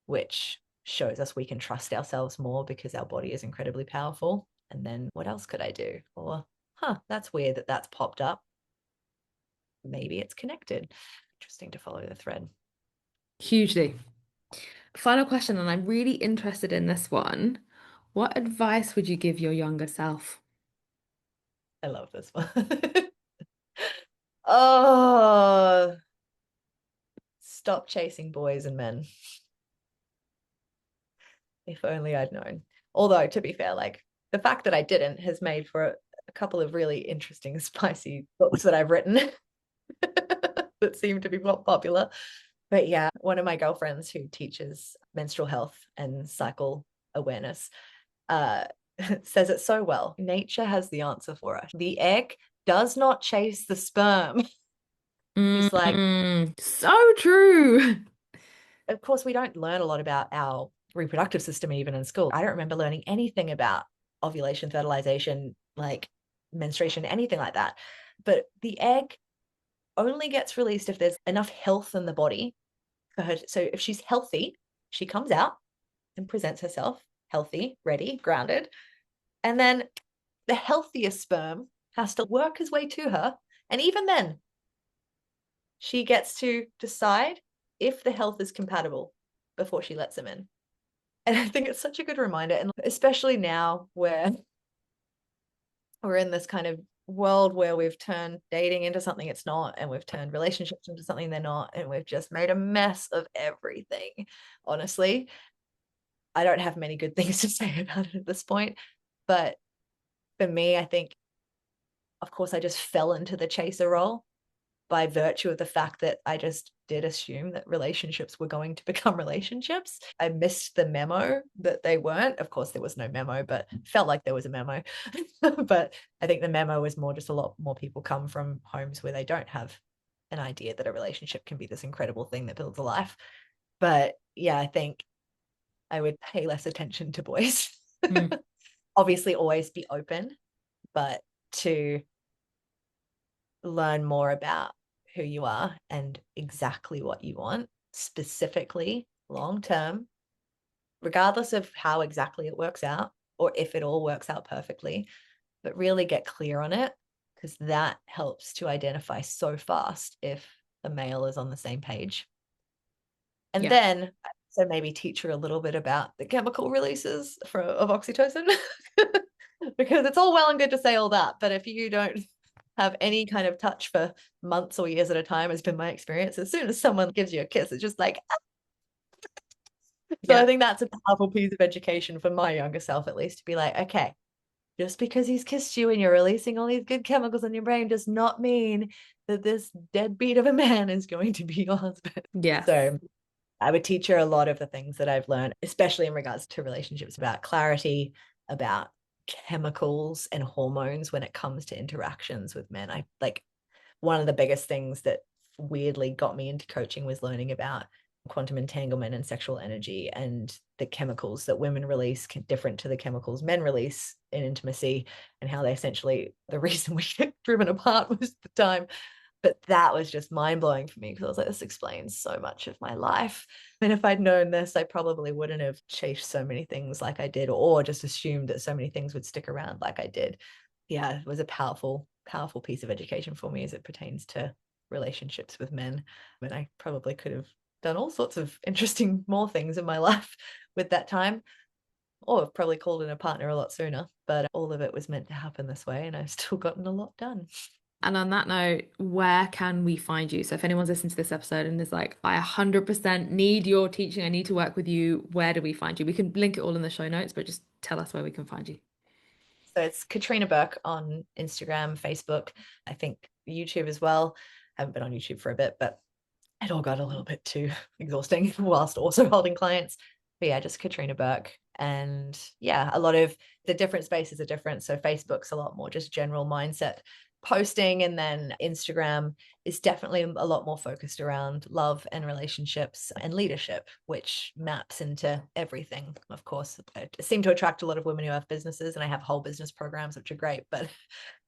which shows us we can trust ourselves more because our body is incredibly powerful. And then what else could I do? Or, that's weird that that's popped up. Maybe it's connected. Interesting to follow the thread. Hugely. Final question, and I'm really interested in this one. What advice would you give your younger self? I love this one. Oh, stop chasing boys and men. If only I'd known. Although, to be fair, like the fact that I didn't has made for a couple of really interesting, spicy books that I've written. that seem to be popular. But yeah, one of my girlfriends who teaches menstrual health and cycle awareness uh, says it so well. Nature has the answer for us. The egg does not chase the sperm. She's like, So true. of course, we don't learn a lot about our reproductive system even in school. I don't remember learning anything about ovulation, fertilization, like menstruation, anything like that. But the egg only gets released if there's enough health in the body for her. So if she's healthy, she comes out and presents herself healthy, ready, grounded. And then the healthiest sperm has to work his way to her. And even then, she gets to decide if the health is compatible before she lets him in. And I think it's such a good reminder. And especially now where we're in this kind of world where we've turned dating into something it's not, and we've turned relationships into something they're not, and we've just made a mess of everything. Honestly, I don't have many good things to say about it at this point. But for me, I think, of course, I just fell into the chaser role by virtue of the fact that I just did assume that relationships were going to become relationships. I missed the memo that they weren't. Of course, there was no memo, but felt like there was a memo. But I think the memo was more just a lot more people come from homes where they don't have an idea that a relationship can be this incredible thing that builds a life. But yeah, I think I would pay less attention to boys. Mm, Obviously, always be open, but to learn more about who you are and exactly what you want, specifically long term, regardless of how exactly it works out or if it all works out perfectly, but really get clear on it, because that helps to identify so fast if a male is on the same page. And yeah. then so maybe teach her a little bit about the chemical releases of oxytocin, because it's all well and good to say all that, but if you don't have any kind of touch for months or years at a time, has been my experience. As soon as someone gives you a kiss, it's just like, ah. So I Yeah. think that's a powerful piece of education for my younger self, at least, to be like, okay, just because he's kissed you and you're releasing all these good chemicals in your brain does not mean that this deadbeat of a man is going to be your husband. Yes. So I would teach her a lot of the things that I've learned, especially in regards to relationships, about clarity, about chemicals and hormones when it comes to interactions with men. I like one of the biggest things that weirdly got me into coaching was learning about quantum entanglement and sexual energy and the chemicals that women release different to the chemicals men release in intimacy, and how they essentially the reason we get driven apart was the time. But that was just mind-blowing for me, because I was like, this explains so much of my life. And if I'd known this, I probably wouldn't have chased so many things like I did, or just assumed that so many things would stick around like I did. Yeah, it was a powerful, powerful piece of education for me as it pertains to relationships with men. And I probably could have done all sorts of interesting more things in my life with that time, or have probably called in a partner a lot sooner. But all of it was meant to happen this way, and I've still gotten a lot done. And on that note, where can we find you? So if anyone's listening to this episode and is like, I 100% need your teaching, I need to work with you, where do we find you? We can link it all in the show notes, but just tell us where we can find you. So it's Katrina Burke on Instagram, Facebook, I think YouTube as well. I haven't been on YouTube for a bit, but it all got a little bit too exhausting whilst also holding clients. But yeah, just Katrina Burke. And yeah, a lot of the different spaces are different. So Facebook's a lot more just general mindset posting. And then Instagram is definitely a lot more focused around love and relationships and leadership, which maps into everything. Of course, I seem to attract a lot of women who have businesses, and I have whole business programs, which are great. But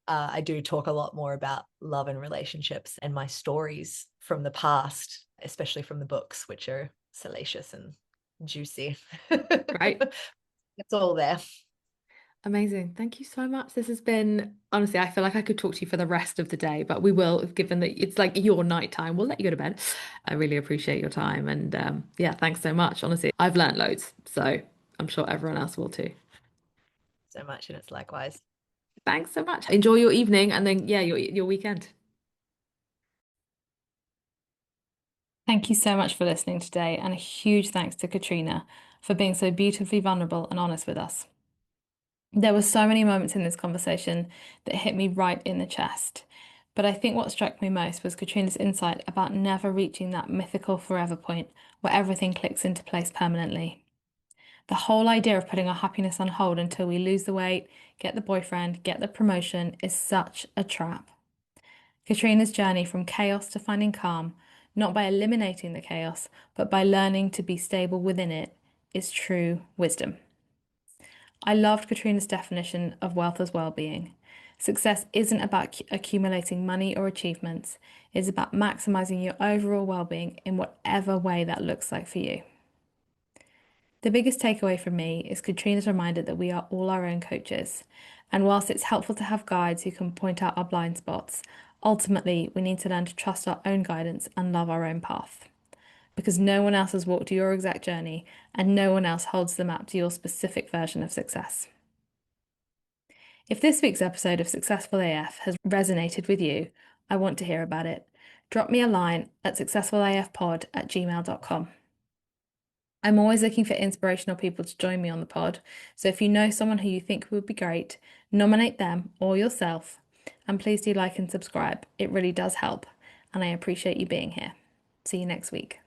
I do talk a lot more about love and relationships and my stories from the past, especially from the books, which are salacious and juicy. Great. It's all there. Amazing. Thank you so much. This has been, honestly, I feel like I could talk to you for the rest of the day, but we will, given that it's like your nighttime, we'll let you go to bed. I really appreciate your time. And yeah, thanks so much. Honestly, I've learned loads. So I'm sure everyone else will too. So much, and it's likewise. Thanks so much. Enjoy your evening and then, yeah, your weekend. Thank you so much for listening today, and a huge thanks to Katrina for being so beautifully vulnerable and honest with us. There were so many moments in this conversation that hit me right in the chest. But I think what struck me most was Katrina's insight about never reaching that mythical forever point where everything clicks into place permanently. The whole idea of putting our happiness on hold until we lose the weight, get the boyfriend, get the promotion is such a trap. Katrina's journey from chaos to finding calm, not by eliminating the chaos, but by learning to be stable within it, is true wisdom. I loved Katrina's definition of wealth as well-being. Success isn't about accumulating money or achievements, it's about maximizing your overall well-being in whatever way that looks like for you. The biggest takeaway from me is Katrina's reminder that we are all our own coaches. And whilst it's helpful to have guides who can point out our blind spots, ultimately we need to learn to trust our own guidance and love our own path. Because no one else has walked your exact journey and no one else holds the map to your specific version of success. If this week's episode of Successful AF has resonated with you, I want to hear about it. Drop me a line at successfulafpod@gmail.com. I'm always looking for inspirational people to join me on the pod, so if you know someone who you think would be great, nominate them or yourself, and please do like and subscribe. It really does help, and I appreciate you being here. See you next week.